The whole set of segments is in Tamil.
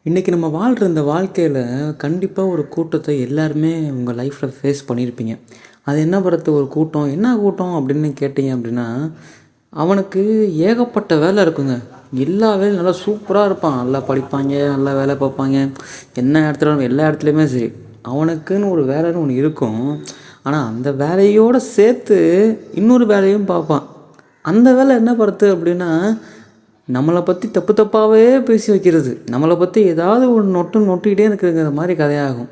இன்றைக்கி நம்ம வாழ்கிற இந்த வாழ்க்கையில் கண்டிப்பாக ஒரு கூட்டத்தை எல்லாருமே உங்கள் லைஃப்பில் ஃபேஸ் பண்ணியிருப்பீங்க. அது என்ன பொறுத்த ஒரு கூட்டம் என்ன கூட்டம் அப்படின்னு கேட்டிங்க அப்படின்னா, அவனுக்கு ஏகப்பட்ட வேலை இருக்குங்க. எல்லா வேலையும் நல்லா சூப்பராக இருப்பான். நல்லா படிப்பாங்க, நல்லா வேலை பார்ப்பாங்க. என்ன இடத்துல எல்லா இடத்துலையுமே சரி, அவனுக்குன்னு ஒரு வேலைன்னு ஒன்று இருக்கும். ஆனால் அந்த வேலையோடு சேர்த்து இன்னொரு வேலையும் பார்ப்பான். அந்த வேலை என்ன பொறுத்து அப்படின்னா, நம்மளை பற்றி தப்பு தப்பாகவே பேசி வைக்கிறது, நம்மளை பற்றி ஏதாவது ஒரு நொட்டிக்கிட்டே இருக்கிற மாதிரி கதையாகும்.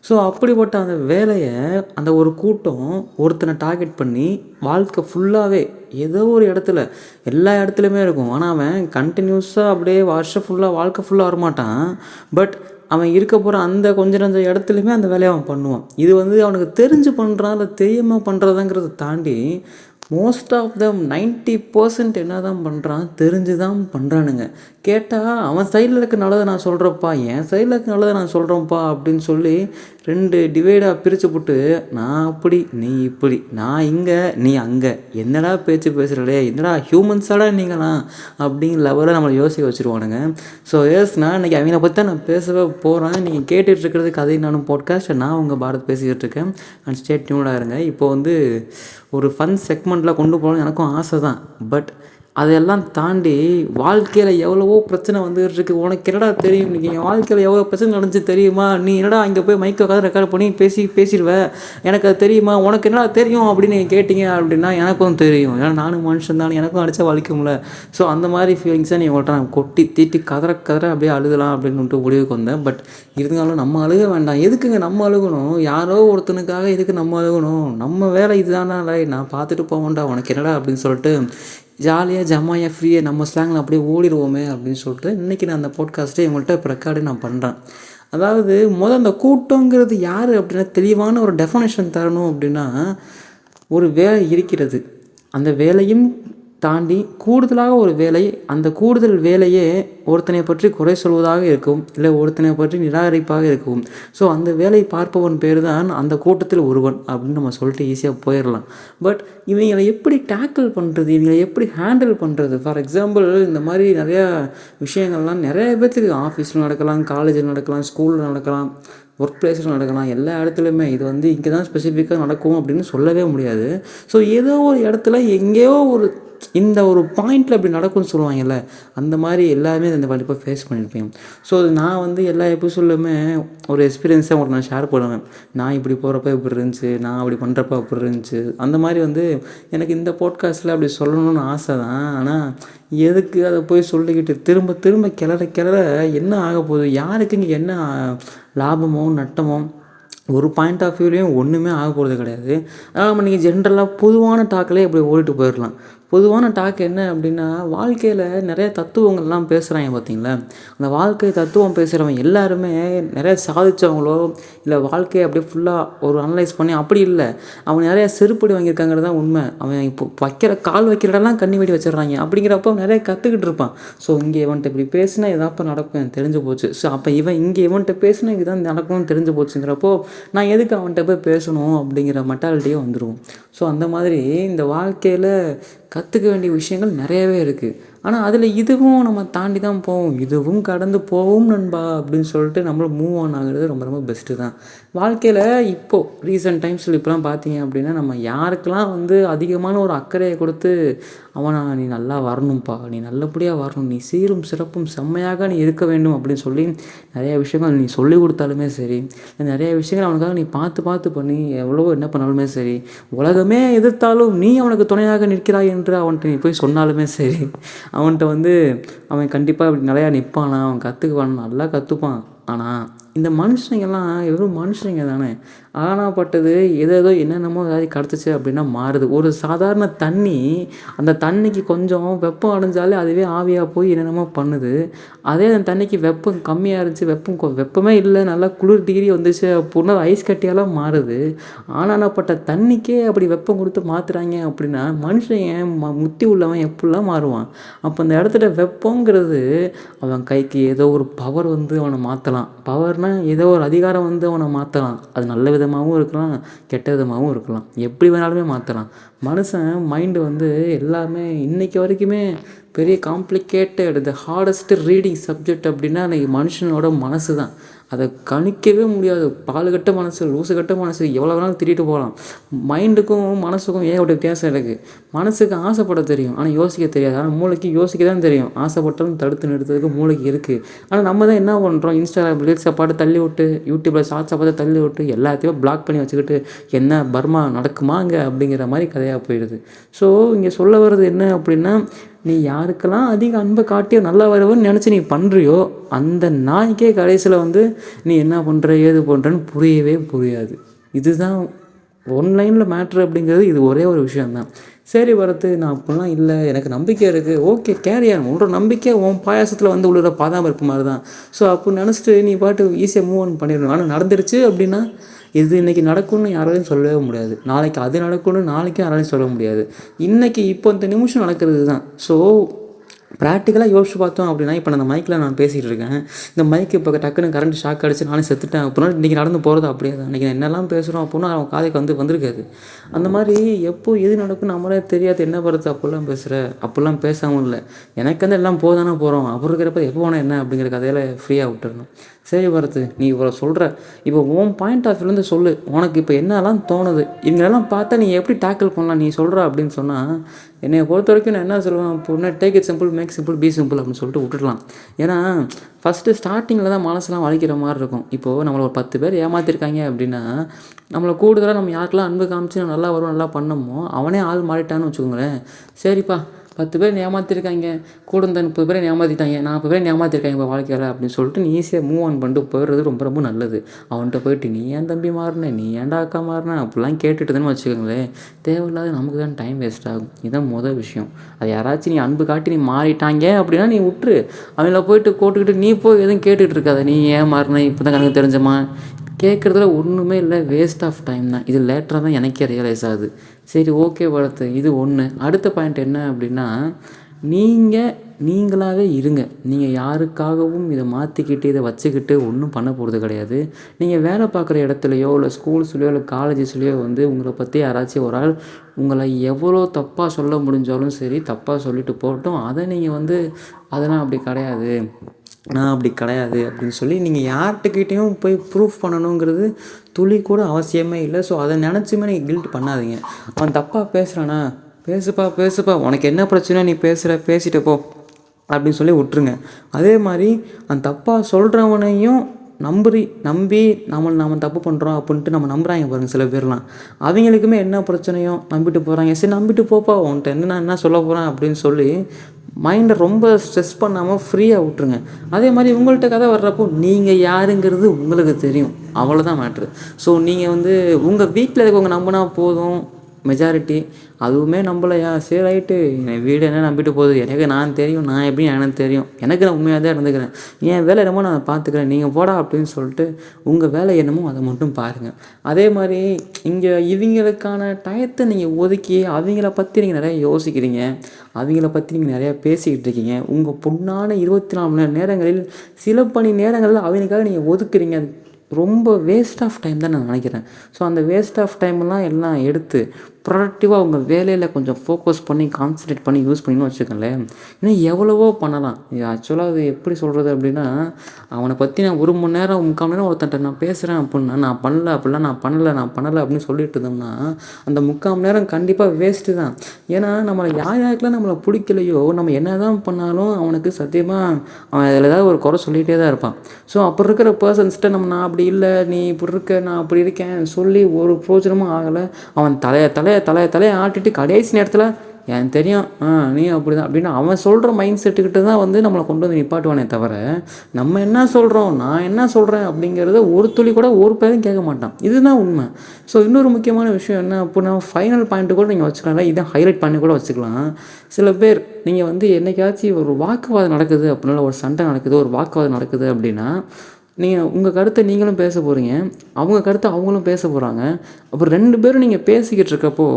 ஸோ அப்படிப்பட்ட அந்த வேலையை அந்த ஒரு கூட்டம் ஒருத்தனை டார்கெட் பண்ணி வாழ்க்கை ஃபுல்லாகவே ஏதோ ஒரு இடத்துல எல்லா இடத்துலையுமே இருக்கும். ஆனால் அவன் கண்டினியூஸாக அப்படியே வருஷம் ஃபுல்லாக வாழ்க்கை ஃபுல்லாக வரமாட்டான். பட் அவன் இருக்க போகிற அந்த கொஞ்சம் நஞ்ச இடத்துலையுமே அந்த வேலையை அவன் பண்ணுவான். இது அவனுக்கு தெரிஞ்சு பண்ணுறான் இல்லை தெரியாமல் பண்ணுறதாங்கிறத தாண்டி மோஸ்ட் ஆஃப் த 90% என்ன தான் பண்ணுறான், தெரிஞ்சு தான் பண்ணுறானுங்க. கேட்டால் அவன் சைடில் இருக்க நல்லதை நான் சொல்கிறப்பா, என் சைடில் இருக்க நல்லதை நான் சொல்கிறேன்ப்பா அப்படின்னு சொல்லி 2 டிவைடாக பிரித்து போட்டு, நான் அப்படி நீ இப்படி, நான் இங்கே நீ அங்கே, என்னடா பேச்சு பேசுகிறடே, என்னடா ஹியூமன்ஸாடா நீங்களாம் அப்படிங்கிற லெவலில் நம்மளை யோசிக்க வச்சுருவானுங்க. ஸோ நான் இன்றைக்கி அவனை பற்றி தான் நான் பேசவே போகிறேன். நீங்கள் கேட்டுட்ருக்கிறது கதை நானும் பாட்காஸ்ட். நான் உங்கள் பாரத் பேசிக்கிட்டு இருக்கேன். அண்ட் ஸ்டே டியூன்டாக இருங்க. இப்போது ஒரு ஃபன் செக்மெண்ட்டில் கொண்டு போகணும்னு எனக்கும் ஆசை தான். பட் அதையெல்லாம் தாண்டி வாழ்க்கையில் எவ்வளவோ பிரச்சனை வந்துகிட்டு இருக்குது. உனக்கு என்னடா தெரியும், இன்றைக்கி என் வாழ்க்கையில் எவ்வளோ பிரச்சனை நடந்துச்சு தெரியுமா, நீ என்னடா அங்கே போய் மைக்கை உட்காந்து ரெக்கார்ட் பண்ணி பேசிடுவேன், எனக்கு அது தெரியுமா, உனக்கு என்னடா தெரியும் அப்படின்னு நீங்கள் கேட்டிங்க அப்படின்னா எனக்கும் தெரியும். ஏன்னா நானும் மனுஷன் தான், எனக்கும் அடித்தா வலிக்கும்ல. ஸோ அந்த மாதிரி ஃபீலிங்ஸை நீ உங்கள்கிட்ட நான் கொட்டி தீட்டி கதற அப்படியே அழுகலாம் அப்படின்ட்டு முடிவுக்கு வந்தேன். பட் இருந்தாலும் நம்ம அழுக வேண்டாம். எதுக்குங்க நம்ம அழுகணும்? யாரோ ஒருத்தனுக்காக எதுக்கு நம்ம அழுகணும்? நம்ம வேலை இதுதானா, நான் பார்த்துட்டு போவேன்டா, உனக்கு என்னடா அப்படின்னு சொல்லிட்டு ஜாலியாக ஜம்மாயாக ஃப்ரீயாக நம்ம ஸ்லாங்கில் அப்படியே ஓடிடுவோமே அப்படின்னு சொல்லிட்டு இன்றைக்கி நான் அந்த பாட்காஸ்ட்டே உங்கள்கிட்ட இப்போ ரெக்கார்டு நான் பண்ணுறேன். அதாவது அந்த கூட்டங்கிறது யார் அப்படின்னா, தெளிவான ஒரு டெஃபனேஷன் தரணும் அப்படின்னா, ஒரு வேலை இருக்கிறது, அந்த வேலையும் தாண்டி கூடுதலாக ஒரு வேலை, அந்த கூடுதல் வேலையே ஒருத்தனை பற்றி குறை சொல்வதாக இருக்கும், இல்லை ஒருத்தனை பற்றி நிராகரிப்பாக இருக்கும். ஸோ அந்த வேலை பார்ப்பவன் பேர் தான் அந்த கூட்டத்தில் ஒருவன் அப்படின்னு நம்ம சொல்லிட்டு ஈஸியாக போயிடலாம். பட் இவங்களை எப்படி டேக்கிள் பண்ணுறது, இவங்களை எப்படி ஹேண்டில் பண்ணுறது? ஃபார் எக்ஸாம்பிள் இந்த மாதிரி நிறையா விஷயங்கள்லாம் நிறைய பேர்த்துக்கு ஆஃபீஸில் நடக்கலாம், காலேஜில் நடக்கலாம், ஸ்கூலில் நடக்கலாம், ஒர்க் பிளேஸில் நடக்கலாம், எல்லா இடத்துலையுமே. இது இங்கே தான் ஸ்பெசிஃபிக்காக நடக்கும் அப்படின்னு சொல்லவே முடியாது. ஸோ ஏதோ ஒரு இடத்துல எங்கேயோ இந்த ஒரு பாயிண்டில் அப்படி நடக்கும்னு சொல்லுவாங்கல்ல, அந்த மாதிரி எல்லாருமே இந்த கண்டிப்பாக ஃபேஸ் பண்ணியிருப்பேன். ஸோ நான் எல்லா எபிசோட்லையுமே ஒரு எக்ஸ்பீரியன்ஸாக உங்களுக்கு நான் ஷேர் பண்ணுவேன். நான் இப்படி போகிறப்ப இப்படி இருந்துச்சு, நான் அப்படி பண்ணுறப்ப அப்படி இருந்துச்சு. அந்த மாதிரி எனக்கு இந்த பாட்காஸ்ட்டில் அப்படி சொல்லணும்னு ஆசை தான். ஆனால் எதுக்கு அதை போய் சொல்லிக்கிட்டு திரும்ப திரும்ப கிளற என்ன ஆக போகுது? யாருக்கு இங்கே என்ன லாபமோ நட்டமோ ஒரு பாயிண்ட் ஆஃப் வியூலேயும் ஒன்றுமே ஆக போகிறது கிடையாது. அதனால் நம்ம நீங்கள் ஜென்ரலாக பொதுவான டாக்கிலே இப்படி ஓடிட்டு போயிடலாம். பொதுவான டாக் என்ன அப்படின்னா, வாழ்க்கையில் நிறைய தத்துவங்கள்லாம் பேசுகிறாங்க பார்த்தீங்களா. அந்த வாழ்க்கை தத்துவம் பேசுகிறவங்க எல்லாருமே நிறைய சாதித்தவங்களோ இல்லை வாழ்க்கையை அப்படியே ஃபுல்லாக ஒரு அனலைஸ் பண்ணி அப்படி இல்லை, அவங்க நிறைய செருப்படி வாங்கியிருக்காங்கிறது தான் உண்மை. அவன் இப்போ கால் வைக்கிற இடம்லாம் கண்ணி வெடி வச்சிடுறாங்க. அப்படிங்கிறப்போ நிறைய கற்றுக்கிட்டு இருப்பான். ஸோ இங்கே இவன்ட்டு இப்படி பேசினா இதாப்போ நடக்கும் எனக்கு தெரிஞ்சு போச்சு. ஸோ அப்போ இங்கே இவன்ட்டு பேசினா இதுதான் நடக்கும்னு தெரிஞ்சு போச்சுங்கிறப்போ நான் எதுக்கு அவன்கிட்ட போய் பேசணும் அப்படிங்கிற மெட்டாலிட்டியே வந்துடுவோம். ஸோ அந்த மாதிரி இந்த வாழ்க்கையில் கற்றுக்க வேண்டிய விஷயங்கள் நிறையவே இருக்குது. ஆனால் அதில் இதுவும் நம்ம தாண்டி தான் போவோம், இதுவும் கடந்து போவோம் நண்பா அப்படின்னு சொல்லிட்டு நம்மளும் மூவ் ஆன் ஆகுறது ரொம்ப ரொம்ப பெஸ்ட்டு தான் வாழ்க்கையில். இப்போது ரீசெண்ட் டைம்ஸில் இப்போலாம் பார்த்தீங்க அப்படின்னா, நம்ம யாருக்கெல்லாம் அதிகமான ஒரு அக்கறையை கொடுத்து அவனா நீ நல்லா வரணும்ப்பா, நீ நல்லபடியாக வரணும், நீ சீரும் சிறப்பும் செம்மையாக நீ இருக்க வேண்டும் அப்படின்னு சொல்லி நிறைய விஷயங்கள் நீ சொல்லி கொடுத்தாலுமே சரி, நிறைய விஷயங்கள் அவனுக்காக நீ பார்த்து பண்ணி எவ்வளோ என்ன பண்ணாலுமே சரி, உலகமே எதிர்த்தாலும் நீ அவனுக்கு துணையாக நிற்கிறாய் என்று அவன்கிட்ட நீ போய் சொன்னாலுமே சரி, அவன்கிட்ட அவன் கண்டிப்பாக இப்படி நிறையா நிற்பானா, அவன் கற்றுக்குவான், நல்லா கற்றுப்பான். ஆனால் இந்த மனுஷங்கெல்லாம் வெறும் மனுஷங்க தானே. ஆனாப்பட்டது ஏதோ என்னென்னமோ ஏதாவது கிடச்சிச்சு அப்படின்னா மாறுது. ஒரு சாதாரண தண்ணி, அந்த தண்ணிக்கு கொஞ்சம் வெப்பம் அடைஞ்சாலே அதுவே ஆவியாக போய் என்னென்னமோ பண்ணுது. அதே அந்த தண்ணிக்கு வெப்பம் கம்மியாக இருந்துச்சு, வெப்பமே இல்லை, நல்லா குளிர் டிகிரி வந்துச்சு அப்படின்னா ஐஸ் கட்டியாலாம் மாறுது. ஆனாப்பட்ட தண்ணிக்கே அப்படி வெப்பம் கொடுத்து மாற்றுறாங்க அப்படின்னா மனுஷன் முத்தி உள்ளவன் எப்படிலாம் மாறுவான்? அப்போ அந்த இடத்துல வெப்பங்கிறது அவன் கைக்கு ஏதோ ஒரு பவர் அவனை மாற்றலாம். பவர்னால் ஏதோ ஒரு அதிகாரம் அவனை மாற்றலாம். அது நல்ல விதமாகவும் இருக்கலாம், கெட்ட விதமாகவும் இருக்கலாம், எப்படி வேணாலுமே மாற்றலாம். மனுஷன் மைண்டு எல்லாமே இன்றைக்கி வரைக்குமே பெரிய காம்ப்ளிகேட்டட் ஹார்டஸ்ட் ரீடிங் சப்ஜெக்ட் அப்படின்னா அன்றைக்கி மனுஷனோட மனசு தான். அதை கணிக்கவே முடியாது. பாலுகட்ட மனசு, லூசுகட்ட மனசு, எவ்வளோ வேணாலும் திட்டிட்டு போகலாம். மைண்டுக்கும் மனசுக்கும் ஏகப்பட்ட வித்தியாசம் இருக்குது. மனசுக்கு ஆசைப்பட தெரியும், ஆனால் யோசிக்க தெரியாது. ஆனால் மூளைக்கு யோசிக்க தான் தெரியும். ஆசைப்பட்டாலும் தடுத்து நிறுத்துறதுக்கு மூளைக்கு இருக்குது. ஆனால் நம்ம தான் என்ன பண்ணுறோம், இன்ஸ்டாகிராம் ரீல்ஸை பாட்டு தள்ளி விட்டு, யூடியூப்பில் ஷார்ட்ஸை பார்த்து தள்ளி விட்டு, எல்லாத்தையும் பிளாக் பண்ணி வச்சுக்கிட்டு என்ன பர்மா நடக்குமாங்க அப்படிங்கிற மாதிரி கதையாக போயிடுது. ஸோ இங்கே சொல்ல வர்றது என்ன அப்படின்னா, நீ யாருக்கெல்லாம் அதிக அன்பை காட்டியோ நல்லா வருவன்னு நினச்சி நீ பண்ணுறியோ அந்த நாய்க்கே கடைசியில் வந்து நீ என்ன பண்ணுற ஏது பண்ணுறன்னு புரியவே புரியாது. இதுதான் ஒன்லைனில் மேட்ரு அப்படிங்கிறது. இது ஒரே ஒரு விஷயந்தான். சரி பரத்து, நான் அப்படிலாம் இல்லை, எனக்கு நம்பிக்கை இருக்குது, ஓகே கேரியான், உன்னோட நம்பிக்கை உன் பாயாசத்தில் வந்து உள்ள பாதாம்பருப்பு மாதிரி தான். ஸோ அப்போ நினச்சிட்டு நீ பாட்டு ஈஸியாக மூவ் ஆன் பண்ணிடணும். ஆனால் நடந்துருச்சு அப்படின்னா இது இன்றைக்கி நடக்கும்னு யாராலையும் சொல்லவே முடியாது. நாளைக்கு அது நடக்கும்னு நாளைக்கும் யாராலையும் சொல்ல முடியாது. இன்றைக்கி இப்போ இந்த நிமிஷம் நடக்கிறது தான். ஸோ ப்ராக்டிக்கலாக யோசிச்சு பார்த்தோம் அப்படின்னா, இப்போ நான் அந்த மைக்கில் நான் பேசிகிட்டு இருக்கேன். இந்த மைக்கு இப்போ டக்குன்னு கரண்ட் ஷாக் அடிச்சு நானே செத்துட்டேன் அப்படின்னா இன்றைக்கி நடந்து போகிறது அப்படியே தான். இன்றைக்கி என்னெல்லாம் பேசுகிறோம் அப்படின்னா அவன் காதுக்கு வந்திருக்காது. அந்த மாதிரி எப்போ எது நடக்கும் நம்மளே தெரியாது. என்ன படுத்து அப்படிலாம் பேசுகிற, அப்படிலாம் பேசாமல் இல்லை, எனக்கு வந்து எல்லாம் போதானே போகிறோம், அப்புறம் இருக்கிறப்ப எப்போ போனால் என்ன அப்படிங்கிற கதையில் ஃப்ரீயாக விட்டுறணும். சரி பரத்து, நீ இவ்வளோ சொல்கிற, இப்போ உன் பாயிண்ட் ஆஃப் வியூலேருந்து சொல்லு, உனக்கு இப்போ என்னெல்லாம் தோணுது, இவங்களெல்லாம் பார்த்தா நீ எப்படி டேக்கிள் பண்ணலாம் நீ சொல்கிற அப்படின்னு சொன்னால், என்னை பொறுத்த வரைக்கும் நான் என்ன சொல்லுவேன் அப்படின்னா, take it simple, make simple, be simple அப்படின்னு சொல்லிட்டு விட்டுடலாம். ஏன்னா ஃபஸ்ட்டு ஸ்டார்டிங்கில் தான் மனசுலாம் வலிக்கிற மாதிரி இருக்கும். இப்போது நம்மளை ஒரு 10 பேர் ஏமாற்றிருக்காங்க அப்படின்னா, நம்மளை கூடுதலாக நம்ம யாருக்கெல்லாம் அன்பு காமிச்சு நம்ம நல்லா வரும் நல்லா பண்ணமோ அவனே ஆள் மாறிட்டான்னு வச்சுக்கோங்களேன். சரிப்பா 10 பேர் ஏமாற்றிருக்காங்க, கூட இந்த 30 பேரை ஏமாற்றிட்டாங்க, 40 பேர் ஏமாற்றிருக்காங்க இப்போ வாழ்க்கையில் அப்படின்னு சொல்லிட்டு நீ ஈஸியாக மூவ் ஆன் பண்ணிட்டு போயிடுறது ரொம்ப ரொம்ப நல்லது. அவன்கிட்ட போயிட்டு நீ ஏன் தம்பி மாறின, நீ ஏன்டா அக்கா மாறின அப்படிலாம் கேட்டுட்டுதுன்னு வச்சுக்கோங்களேன், தேவையில்லாத நமக்கு தான் டைம் வேஸ்ட் ஆகும். இதுதான் மொதல் விஷயம். அது யாராச்சும் நீ அன்பு காட்டி நீ மாறிட்டாங்க அப்படின்னா நீ விட்டுரு. அவங்கள போயிட்டு கோட்டுக்கிட்டு நீ போய் எதுவும் கேட்டுக்கிட்டு இருக்காத, நீ ஏன் மாறின இப்போ தான் கணக்கு தெரிஞ்சமா, கேட்குறதுல ஒன்றுமே இல்லை, வேஸ்ட் ஆஃப் டைம் தான். இது லேட்டராக தான் எனக்கே ரியலைஸ் ஆகுது. சரி ஓகே வளர்த்து, இது ஒன்று. அடுத்த பாயிண்ட் என்ன அப்படின்னா, நீங்களாகவே இருங்க. நீங்கள் யாருக்காகவும் இதை மாற்றிக்கிட்டு இதை வச்சுக்கிட்டு ஒன்றும் பண்ண போகிறது கிடையாது. நீங்கள் வேலை பார்க்குற இடத்துலையோ இல்லை ஸ்கூல்ஸ்லையோ இல்லை காலேஜஸ்லையோ வந்து உங்களை பற்றி யாராச்சும் ஒரு ஆள் உங்களை எவ்வளோ தப்பாக சொல்ல முடிஞ்சாலும் சரி, தப்பாக சொல்லிட்டு போகட்டும். அதை நீங்கள் வந்து அதெல்லாம் அப்படி கிடையாது, நான் அப்படி கிடையாது அப்படின்னு சொல்லி நீங்கள் யார்கிட்டக்கிட்டையும் போய் ப்ரூஃப் பண்ணணுங்கிறது துளி கூட அவசியமே இல்லை. ஸோ அதை நினச்சுமே நீங்கள் கில்ட் பண்ணாதீங்க. அவன் தப்பாக பேசுகிறானா, பேசுப்பா, உனக்கு என்ன பிரச்சனை, நீ பேசிட்டு போ அப்படின்னு சொல்லி விட்டுருங்க. அதே மாதிரி அந்த தப்பாக சொல்கிறவனையும் நம்பி நம்ம தப்பு பண்ணுறோம் அப்படின்ட்டு நம்ம நம்புகிறாங்க பாருங்கள் சில பேர்லாம். அவங்களுக்குமே என்ன பிரச்சனையோ நம்பிட்டு போகிறாங்க. சரி நம்பிட்டு போப்பா, உன்கிட்ட என்ன சொல்ல போகிறேன் அப்படின்னு சொல்லி மைண்டை ரொம்ப ஸ்ட்ரெஸ் பண்ணாமல் ஃப்ரீயாக விட்ருங்க. அதே மாதிரி உங்கள்கிட்ட கதை வர்றப்போ நீங்கள் யாருங்கிறது உங்களுக்கு தெரியும், அவ்வளோதான் மேட்ரு. ஸோ நீங்கள் வந்து உங்கள் வீட்டில் இருக்கவங்க நம்பினா போதும். மெஜாரிட்டி அதுவுமே நம்பலையா, சரி ரைட்டு, என் வீடு என்ன நம்பிட்டு போகுது, எனக்கு நான் தெரியும், நான் எப்படி எனக்கு தெரியும், எனக்கு நான் உண்மையாக தான் இருந்துக்கிறேன், என் வேலை என்னமோ நான் பார்த்துக்கிறேன், நீங்கள் போடா அப்படின்னு சொல்லிட்டு உங்கள் வேலை என்னமோ அதை மட்டும் பாருங்கள். அதே மாதிரி இங்கே இவங்களுக்கான டயத்தை நீங்கள் ஒதுக்கி அவங்கள பற்றி நீங்கள் நிறைய யோசிக்கிறீங்க, அவங்கள பற்றி நீங்கள் நிறையா பேசிக்கிட்டு இருக்கீங்க. உங்கள் பொண்ணான 24 மணி நேரங்களில் சில பணி நேரங்களில் அவங்களுக்காக நீங்கள் ஒதுக்குறீங்க. அது ரொம்ப வேஸ்ட் ஆஃப் டைம் தான் நான் நினைக்கிறேன். ஸோ அந்த வேஸ்ட் ஆஃப் டைமெல்லாம் எல்லாம் எடுத்து ப்ரொடக்டிவாக உங்கள் வேலையில் கொஞ்சம் ஃபோக்கஸ் பண்ணி கான்சன்ட்ரேட் பண்ணி யூஸ் பண்ணின்னு வச்சுக்கோங்களேன். இன்னும் எவ்வளவோ பண்ணலாம். இது ஆக்சுவலாக அது எப்படி சொல்கிறது அப்படின்னா, அவனை பற்றி நான் 1 மணி நேரம் 3/4 மணி நேரம் ஒருத்தன்ட்ட நான் பேசுகிறேன் அப்படின்னா, நான் பண்ணல அப்படிலாம், நான் பண்ணலை அப்படின்னு சொல்லிட்டு இருந்தோம்னா அந்த 3/4 மணி நேரம் கண்டிப்பாக வேஸ்ட்டு தான். ஏன்னா நம்மளை யாருக்கெல்லாம் நம்மளை பிடிக்கலையோ நம்ம என்ன தான் பண்ணாலும் அவனுக்கு சத்தியமாக அவன் அதில் ஏதாவது ஒரு குறை சொல்லிகிட்டே தான் இருப்பான். ஸோ அப்போ இருக்கிற பர்சன்ஸ்கிட்ட நான் அப்படி இல்லை, நீ இப்படி இருக்க, நான் அப்படி இருக்கேன் சொல்லி ஒரு பிரோஜனமும் ஆகலை. அவன் தலையை ஆட்டிட்டு கடைசி நேரத்தில் எனக்கு தெரியும் நீ அப்படி தான் அப்படின்னு அவன் சொல்கிற மைண்ட் செட்டுக்கிட்ட தான் வந்து நம்மளை கொண்டு வந்து நிப்பாட்டுவானே தவிர, நம்ம என்ன சொல்கிறோம், நான் என்ன சொல்கிறேன் அப்படிங்கிறத ஒரு துளி கூட ஒரு பேரும் கேட்க மாட்டான். இதுதான் உண்மை. ஸோ இன்னொரு முக்கியமான விஷயம் என்ன அப்படின்னா, ஃபைனல் பாயிண்ட்டு கூட நீங்கள் வச்சுக்கலாம், இதை ஹைலைட் பண்ணி கூட வச்சுக்கலாம். சில பேர் நீங்கள் வந்து என்னைக்காச்சும் ஒரு வாக்குவாதம் நடக்குது அப்படின்னா, ஒரு சண்டை நடக்குது, ஒரு வாக்குவாதம் நடக்குது அப்படின்னா, நீங்கள் உங்கள் கருத்தை நீங்களும் பேச போகிறீங்க, அவங்க கருத்தை அவங்களும் பேச போகிறாங்க. அப்புறம் 2 பேரும் நீங்கள் பேசிக்கிட்டு இருக்கப்போ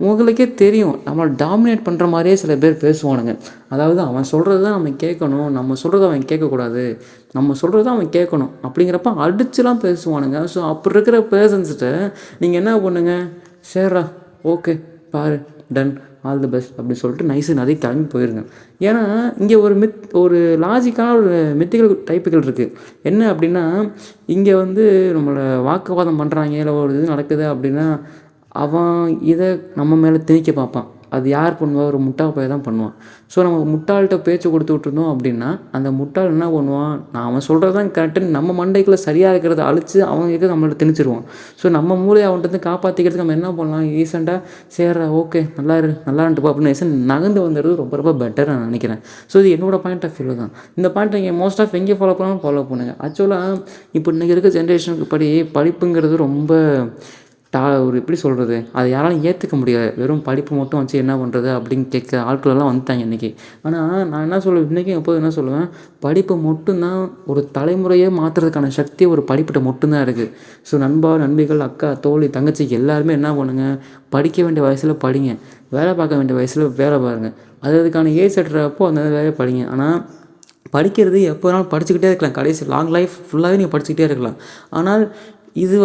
உங்களுக்கே தெரியும் நம்மளை டாமினேட் பண்ணுற மாதிரியே சில பேர் பேசுவானுங்க. அதாவது அவன் சொல்கிறது தான் நம்ம கேட்கணும், நம்ம சொல்கிறத அவன் கேட்கக்கூடாது, நம்ம சொல்கிறது தான் அவன் கேட்கணும் அப்படிங்கிறப்ப அடிச்சுலாம் பேசுவானுங்க. ஸோ அப்படி இருக்கிற பேர்சன்ஸ்கிட்ட நீங்கள் என்ன பண்ணுங்க, சரிடா ஓகே பாரு டன் ஆல் தி பெஸ்ட் அப்படின்னு சொல்லிட்டு நதி கிளம்பி போயிருங்க. ஏன்னா இங்கே ஒரு லாஜிக்கான ஒரு மித்திக்கல் டைப்புகள் இருக்குது. என்ன அப்படின்னா, இங்கே வந்து நம்மளை வாக்குவாதம் பண்ணுறாங்க, இல்லை ஒரு இது நடக்குது அப்படின்னா அவன் இதை நம்ம மேலே திணிக்க பார்ப்பான். அது யார் பண்ணுவா? ஒரு முட்டாள் பையன் தான் பண்ணுவான். ஸோ நம்ம முட்டாள்கிட்ட பேச்சு கொடுத்துட்ருந்தோம் அப்படின்னா அந்த முட்டாள் என்ன பண்ணுவான், நான் அவன் சொல்கிறது தான் கரெக்டுன்னு நம்ம மண்டைக்குள்ளே சரியாக இருக்கிறத அழித்து அவங்களுக்கு நம்மள்ட்ட திணிச்சிருவான். ஸோ நம்ம மூளையை அவன்கிட்ட காப்பாற்றிக்கிறதுக்கு நம்ம என்ன பண்ணலாம், ரீசெண்டாக சேர்ற ஓகே நல்லாருந்துப்பா அப்படின்னு நகர்ந்து வந்துடுறது ரொம்ப ரொம்ப பெட்டர் நான் நினைக்கிறேன். ஸோ இது என்னோடய பாயிண்ட் ஆஃப் வியூ தான். இந்த பாயிண்ட் நீங்கள் மோஸ்ட் ஆஃப் எங்கே ஃபாலோ பண்ணாலும் ஃபாலோ பண்ணுங்கள். ஆக்சுவலாக இப்போ இன்றைக்கி இருக்க ஜென்ரேஷனுக்கு படிப்புங்கிறது ரொம்ப ஒரு எப்படி சொல்கிறது, அதை யாராலும் ஏற்றுக்க முடியாது. வெறும் படிப்பு மட்டும் வச்சு என்ன பண்ணுறது அப்படின்னு கேட்குற ஆட்களெல்லாம் வந்துட்டாங்க இன்றைக்கி. ஆனால் நான் என்ன சொல்லுவேன், இன்றைக்கும் எப்போது என்ன சொல்லுவேன், படிப்பு மட்டும்தான் ஒரு தலைமுறையே மாற்றுறதுக்கான சக்தி ஒரு படிப்புகிட்ட மட்டும்தான் இருக்குது. ஸோ நண்பிகள், அக்கா, தோழி, தங்கச்சி எல்லாருமே என்ன பண்ணுங்கள், படிக்க வேண்டிய வயசில் படிங்க, வேலை பார்க்க வேண்டிய வயசில் வேலை பாருங்கள். அதுக்கான ஏஜ் செட்டுறப்போ அந்த வேலையை படிங்க. ஆனால் படிக்கிறது எப்போ வேணாலும் படிச்சுக்கிட்டே இருக்கலாம், கடைசி லாங் லைஃப் ஃபுல்லாகவே நீங்கள் படிச்சுக்கிட்டே இருக்கலாம். ஆனால் இது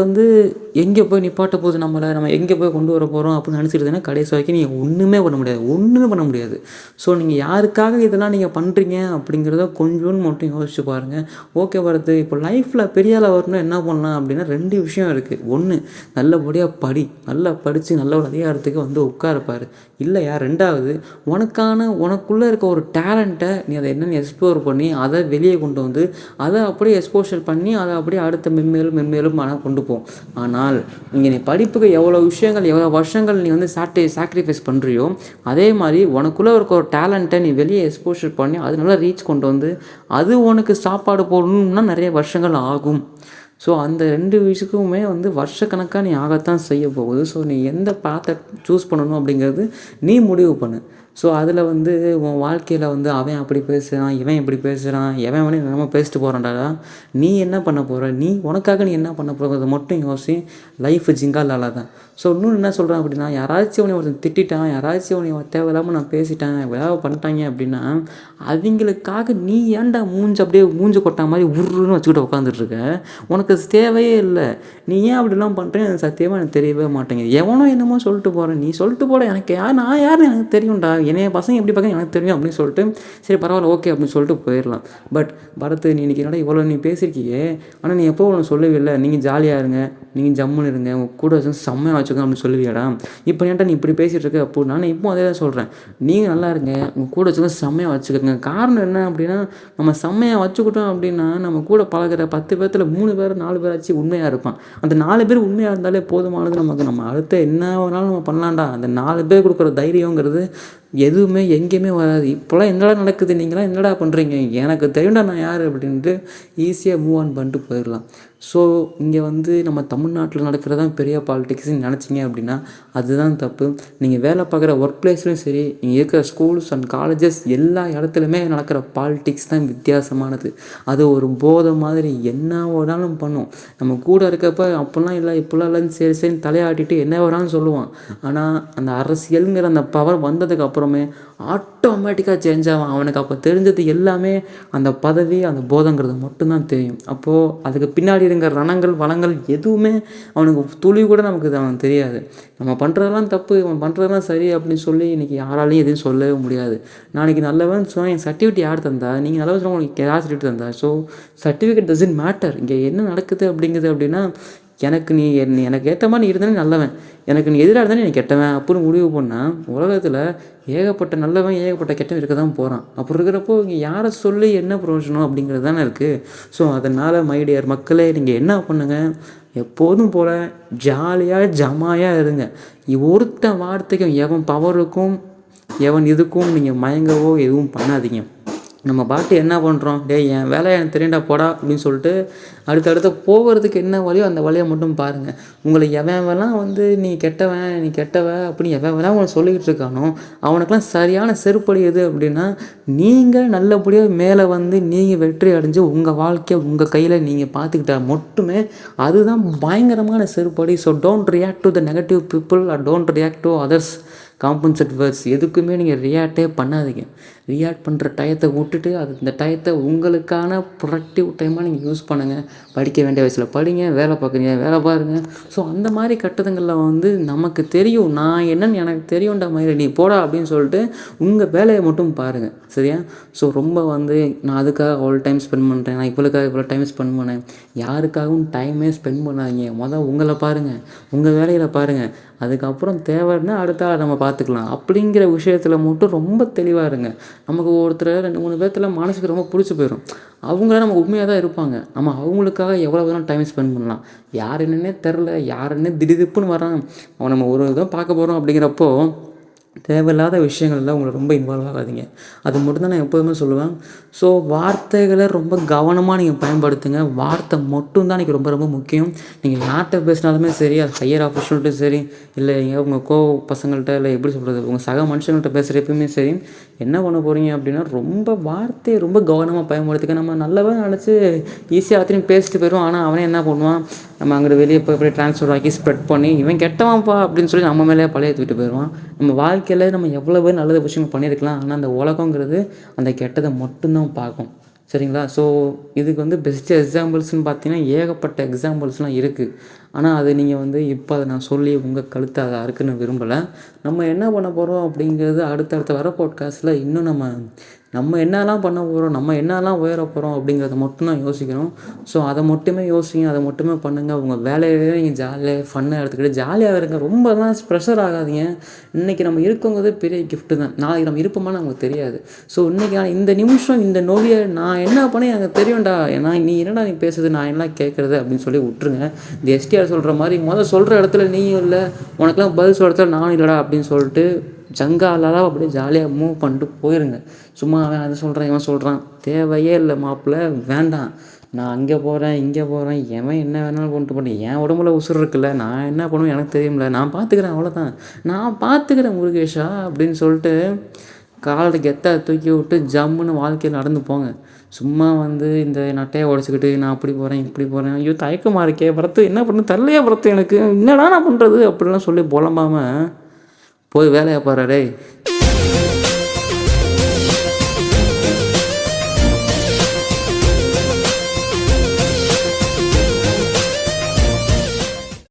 எங்கே போய் நிப்பாட்ட போகுது, நம்ம எங்கே போய் கொண்டு வர போகிறோம் அப்படின்னு நினச்சிட்டுதுன்னா கடைசி வரைக்கும் நீங்கள் ஒன்றுமே பண்ண முடியாது. ஸோ நீங்கள் யாருக்காக இதெல்லாம் நீங்கள் பண்ணுறீங்க அப்படிங்கிறத கொஞ்சோன்னு மட்டும் யோசிச்சு பாருங்கள். ஓகே வருது, இப்போ லைஃப்பில் பெரிய ஆளாக வரணும்னா என்ன பண்ணலாம் அப்படின்னா 2 விஷயம் இருக்குது. ஒன்று, நல்லபடியாக நல்லா படித்து நல்ல ஒரு அதிகாரத்துக்கு உட்காரப்பார். இல்லையா 2வது, உனக்குள்ளே இருக்க ஒரு டேலண்ட்டை நீ அதை என்னென்னு எக்ஸ்ப்ளோர் பண்ணி அதை வெளியே கொண்டு வந்து அதை அப்படியே எக்ஸ்போஷர் பண்ணி அதை அப்படியே அடுத்த மென்மேலும் கொண்டு போ. ஆனால் இங்கே நீ படிப்புக்கு எவ்வளோ விஷயங்கள் எவ்வளோ வருஷங்கள் நீ சாக்ரிஃபைஸ் பண்ணுறியோ அதே மாதிரி உனக்குள்ளே இருக்க ஒரு டேலண்ட்டை நீ வெளியே எக்ஸ்போஷர் பண்ணி அது நல்லா ரீச் கொண்டு வந்து அது உனக்கு சாப்பாடு போடணும்னா நிறைய வருஷங்கள் ஆகும். ஸோ அந்த 2 விஷயத்துக்குமே வருஷக்கணக்காக நீ ஆகத்தான் செய்ய போகுது. ஸோ நீ எந்த பாத்தை சூஸ் பண்ணணும் அப்படிங்கிறது நீ முடிவு பண்ணு. ஸோ அதில் உன் வாழ்க்கையில் அவன் அப்படி பேசுகிறான், இவன் இப்படி பேசுகிறான், எவன் நம்ம பேசிட்டு போகிறான்டா, நீ என்ன பண்ண போகிற, உனக்காக நீ என்ன பண்ண போகிறத மட்டும் யோசி. லைஃப் ஜிங்காலால தான். ஸோ இன்னொன்று என்ன சொல்கிறேன் அப்படின்னா, யாராச்சும் ஒருத்தன் திட்டான், யாராச்சும் தேவையில்லாமல் நான் பேசிட்டேன், ஏதாவது பண்ணிட்டாங்க அப்படின்னா அவங்களுக்காக நீ ஏன்டா அப்படியே மூஞ்சு கொட்டா மாதிரி உருன்னு வச்சுக்கிட்டு உட்காந்துட்ருக்க, உனக்கு தேவையே இல்லை. நீ ஏன் அப்படிலாம் பண்ணுறேன் சத்தியமாக எனக்கு தெரியவே மாட்டேங்குது. எவனோ என்னமோ சொல்லிட்டு போகிறேன், நீ சொல்லிட்டு போட, எனக்கு நான் யாருன்னு எனக்கு தெரியும்டா, என்னைய பசங்க எப்படி பார்க்க எனக்கு தெரியும் அப்படின்னு சொல்லிட்டு சரி பரவாயில்ல ஓகே அப்படின்னு சொல்லிட்டு போயிடலாம். பட் பரத், நீ இன்றைக்கி என்னடா இவ்வளோ நீ பேசியிருக்கியே, ஆனால் நீ எப்போ ஒன்று சொல்லவே இல்லை, நீங்கள் ஜாலியாக இருங்க, நீங்கள் ஜம்முன்னு இருங்க, உங்கள் கூட வச்சு செம்மையாக வச்சுக்கோங்க அப்படின்னு சொல்லுவியாடா. இப்போ ஏன்டா நீ இப்படி பேசிகிட்டு இருக்க அப்போ நான் இப்போ அதே தான் சொல்கிறேன், நீங்கள் நல்லா இருங்க, உங்கள் கூட வச்சுக்கோங்க, செம்மையாக வச்சுக்கோங்க. காரணம் என்ன அப்படின்னா, நம்ம செம்மையாக வச்சுக்கிட்டோம் அப்படின்னா நம்ம கூட பழகிற 10 பேர்த்தில் 3 பேர் 4 பேராச்சும் உண்மையாக இருப்பான். அந்த 4 பேர் உண்மையாக இருந்தாலே போதுமானது நமக்கு. நம்ம அடுத்த என்ன வேணாலும் நம்ம பண்ணலாம்டா. அந்த 4 பேர் கொடுக்குற தைரியங்கிறது எதுவுமே எங்கேயுமே வராது. இப்போலாம் என்னடா நடக்குது, நீங்களாம் என்னடா பண்ணுறீங்க, எனக்கு தெரியும்டா நான் யார் அப்படின்ட்டு ஈஸியாக மூவ் ஆன் பண்ணிட்டு போயிடலாம். ஸோ இங்கே நம்ம தமிழ்நாட்டில் நடக்கிறதான் பெரிய பாலிடிக்ஸ்ன்னு நினச்சிங்க அப்படின்னா அதுதான் தப்பு. நீங்கள் வேலை பார்க்குற ஒர்க் பிளேஸ்லையும் சரி, நீங்கள் இருக்கிற ஸ்கூல்ஸ் அண்ட் காலேஜஸ் எல்லா இடத்துலையுமே நடக்கிற பாலிடிக்ஸ் தான் வித்தியாசமானது. அது ஒரு போதை மாதிரி என்ன வேணாலும் பண்ணும். நம்ம கூட இருக்கப்போ அப்போல்லாம் இல்லை இப்போல்லாம் இல்லைன்னு சரி தலையாட்டிட்டு என்ன வேணாலும் சொல்லுவான். ஆனால் அந்த அரசியலுங்கிற அந்த பவர் வந்ததுக்கப்புறமே ஆட்டோமேட்டிக்காக சேஞ்ச் ஆகும். அவனுக்கு அப்போ தெரிஞ்சது எல்லாமே அந்த பதவி அந்த போதைங்கிறது மட்டும்தான் தெரியும். அப்போது அதுக்கு பின்னாடி ரணங்கள் வளங்கள் எதுவுமே அவனுக்கு துளி கூட நமக்கு அவனுக்கு தெரியாது. நம்ம பண்ணுறதெல்லாம் தப்பு, இவன் பண்ணுறதெல்லாம் சரி அப்படின்னு சொல்லி இன்றைக்கி யாராலையும் எதுவும் சொல்லவே முடியாது. நாளைக்கு நல்லவன் சொன்னால் என் சர்டிஃபிகேட் யார் தந்தா, நீங்கள் நல்லவன் சொன்னால் உங்களுக்கு யார் சர்டிஃபிகேட் தந்தா. So certificate doesn't matter. இங்கே என்ன நடக்குது அப்படிங்கிறது அப்படின்னா, எனக்கு ஏற்ற மாதிரி நீ இருந்தானே நல்லவன், எனக்கு நீ எதிராக இருந்தானே நீ கெட்டவன் அப்படின்னு முடிவு பண்ணால் உலகத்தில் ஏகப்பட்ட நல்லவன் ஏகப்பட்ட கெட்டவன் இருக்க தான் போகிறான். அப்படி இருக்கிறப்போ இங்கே யாரை சொல்லி என்ன பிரயோஜனம் அப்படிங்கிறது தானே இருக்குது. ஸோ அதனால் மைடியர் மக்களே, நீங்கள் என்ன பண்ணுங்கள், எப்போதும் போல் ஜாலியாக ஜமாயாக இருங்க. ஒருத்த வார்த்தைக்கும் எவன் பவருக்கும் எவன் இதுக்கும் நீங்கள் மயங்கவோ எதுவும் பண்ணாதீங்க. நம்ம பாட்டு என்ன பண்ணுறோம், என் வேலை எனக்கு தெரியண்டா போடா அப்படின்னு சொல்லிட்டு அடுத்தடுத்து போகிறதுக்கு என்ன வழியோ அந்த வழியை மட்டும் பாருங்கள். உங்களை எவன்லாம் நீ கெட்டவ அப்படின்னு எவன்லாம் உங்களை சொல்லிக்கிட்டு அவனுக்கெல்லாம் சரியான செருப்படி எது அப்படின்னா, நீங்கள் நல்லபடியாக மேலே நீங்கள் வெற்றி அடைஞ்சு உங்கள் வாழ்க்கையை உங்கள் கையில் நீங்கள் பார்த்துக்கிட்டா மட்டுமே அதுதான் பயங்கரமான செருப்படி. So don't react to the negative people or don't react to others compensate words. எதுக்குமே நீங்கள் ரியாக்டே பண்ணாதீங்க. ரியாக்ட் பண்ணுற டயத்தை விட்டுட்டு இந்த டயத்தை உங்களுக்கான ப்ரொடக்டிவ் டைமாக நீங்கள் யூஸ் பண்ணுங்கள். படிக்க வேண்டிய வயசில் படிங்க, வேலை பார்க்குறீங்க வேலை பாருங்கள். ஸோ அந்த மாதிரி கட்டத்துங்களில் வந்து நமக்கு தெரியும், நான் என்னன்னு எனக்கு தெரியுன்ற மாதிரி நீ போடா அப்படின்னு சொல்லிட்டு உங்கள் வேலையை மட்டும் பாருங்கள். சரியா? ஸோ ரொம்ப வந்து நான் அதுக்காக அவ்வளோ டைம் ஸ்பெண்ட் பண்ணுறேன், நான் இவ்வளோக்காக இவ்வளோ டைம் ஸ்பெண்ட் பண்ணேன், யாருக்காகவும் டைமே ஸ்பெண்ட் பண்ணாதீங்க. உங்களை பாருங்கள், உங்கள் வேலையில் பாருங்கள். அதுக்கப்புறம் தேவைன்னா அடுத்த ஆளை நம்ம பார்த்துக்கலாம் அப்படிங்கிற விஷயத்தில் மட்டும் ரொம்ப தெளிவாக இருங்க. நமக்கு ஒருத்தர் 2-3 பேர்த்துல மனசுக்கு ரொம்ப பிடிச்சி போயிடும். அவங்கள நம்ம உண்மையாக தான் இருப்பாங்க. நம்ம அவங்களுக்காக எவ்வளோ வேணாலும் டைம் ஸ்பெண்ட் பண்ணலாம். யார் என்னன்னே தெரில, யாருன்னே திடீர்னு வரான், அவன் நம்ம ஒரு இதாக பார்க்க போகிறோம் அப்படிங்கிறப்போ தேவையில்லாத விஷயங்கள்லாம் உங்களை ரொம்ப இன்வால்வ் ஆகாதீங்க. அது மட்டும் தான் நான் எப்போதுமே சொல்லுவேன். ஸோ வார்த்தைகளை ரொம்ப கவனமாக நீங்கள் பயன்படுத்துங்க. வார்த்தை மட்டும் தான் இன்றைக்கி ரொம்ப ரொம்ப முக்கியம். நீங்கள் யார்கிட்ட பேசினாலுமே சரி, அது ஹையர் ஆஃபீஷியல்கிட்டும் சரி, இல்லை உங்கள் பசங்கள்கிட்ட, இல்லை எப்படி சொல்கிறது, உங்கள் சக மனுஷங்கள்கிட்ட பேசுகிறப்பயுமே சரி, என்ன பண்ண போகிறீங்க அப்படின்னா ரொம்ப வார்த்தையை ரொம்ப கவனமாக பயன்படுத்துங்க. நம்ம நல்லவே நினச்சி ஈஸியாக எல்லாத்தையும் பேசிட்டு போயிடுவோம். ஆனால் அவனே என்ன பண்ணுவான், நம்ம அங்கே வெளியே போய் அப்படியே ட்ரான்ஸ்ஃபர் ஆக்கி ஸ்ப்ரெட் பண்ணி இவன் கெட்டவான்ப்பா அப்படின்னு சொல்லி நம்ம மேலே பழைய தூக்கிட்டு போயிடுவான். நம்ம வாழ்க்கையில் நம்ம எவ்வளோ பேர் நல்ல விஷயங்கள் பண்ணியிருக்கலாம். ஆனால் அந்த உலகங்கிறது அந்த கெட்டதை மட்டும்தான் பார்க்கும். சரிங்களா? ஸோ இதுக்கு வந்து பெஸ்ட்டு எக்ஸாம்பிள்ஸ்னு பார்த்தீங்கன்னா ஏகப்பட்ட எக்ஸாம்பிள்ஸ்லாம் இருக்குது. ஆனால் அது நீங்கள் வந்து இப்போ அதை நான் சொல்லி உங்கள் கழுத்தை அதை அறுக்குன்னு விரும்பலை. நம்ம என்ன பண்ண போகிறோம் அப்படிங்கிறது அடுத்தடுத்த வர பாட்காஸ்ட்டில் இன்னும் நம்ம என்னெல்லாம் பண்ண போகிறோம், நம்ம என்னெல்லாம் உயர போகிறோம் அப்படிங்கிறத மட்டும் தான் யோசிக்கணும். ஸோ அதை மட்டுமே யோசிங்க, அதை மட்டுமே பண்ணுங்கள். உங்கள் வேலையிலே நீங்கள் ஜாலியாக ஃபன்னாக எடுத்துக்கிட்டு ஜாலியாக இருங்க. ரொம்பலாம் ப்ரெஷர் ஆகாதீங்க. இன்றைக்கி நம்ம இருக்கோங்கிறது பெரிய கிஃப்ட்டு தான். நாளைக்கு நம்ம இருப்போமான்னு நமக்கு தெரியாது. ஸோ இன்றைக்கி இந்த நிமிஷம் இந்த நொடியை நான் என்ன பண்ணி எனக்கு தெரியும்டா, ஏன்னா நீ என்னடா நீ பேசுறது, நான் என்ன கேட்குறது அப்படின்னு சொல்லி விட்டுருங்க. இந்த எஸ்டிஆர் சொல்கிற மாதிரி சொல்கிற இடத்துல நீயும் இல்லை, உனக்கெல்லாம் பதில் சொல்கிற இடத்துல நானும் இல்லைடா அப்படின்னு சொல்லிட்டு ஜங்காலெல்லாம் அப்படியே ஜாலியாக மூவ் பண்ணிட்டு போயிருங்க. சும்மா அவன் அதை சொல்கிறான், இவன் சொல்கிறான், தேவையே இல்லை மாப்பிள்ளை, வேண்டாம். நான் அங்கே போகிறேன், இங்கே போகிறேன், எவன் என்ன வேணாலும் கொண்டு போட்டேன், என் உடம்புல உசுர் இருக்குல்ல, நான் என்ன பண்ணுவேன் எனக்கு தெரியும்ல, நான் பார்த்துக்கிறேன், அவ்வளோதான், நான் பார்த்துக்கிறேன் முருகேஷா அப்படின்னு சொல்லிட்டு காலை கெத்தாக தூக்கி விட்டு ஜம்முன்னு வாழ்க்கையில் நடந்து போங்க. சும்மா இந்த நட்டையை உடச்சிக்கிட்டு நான் அப்படி போகிறேன் இப்படி போகிறேன், ஐயோ தயக்கமாக இருக்கே பரத்து, என்ன பண்ணு தரலையா பரத்து, எனக்கு என்னடா நான் பண்ணுறது அப்படிலாம் சொல்லி புலம்பாமல் போய் வேலையை பாரு டேய்.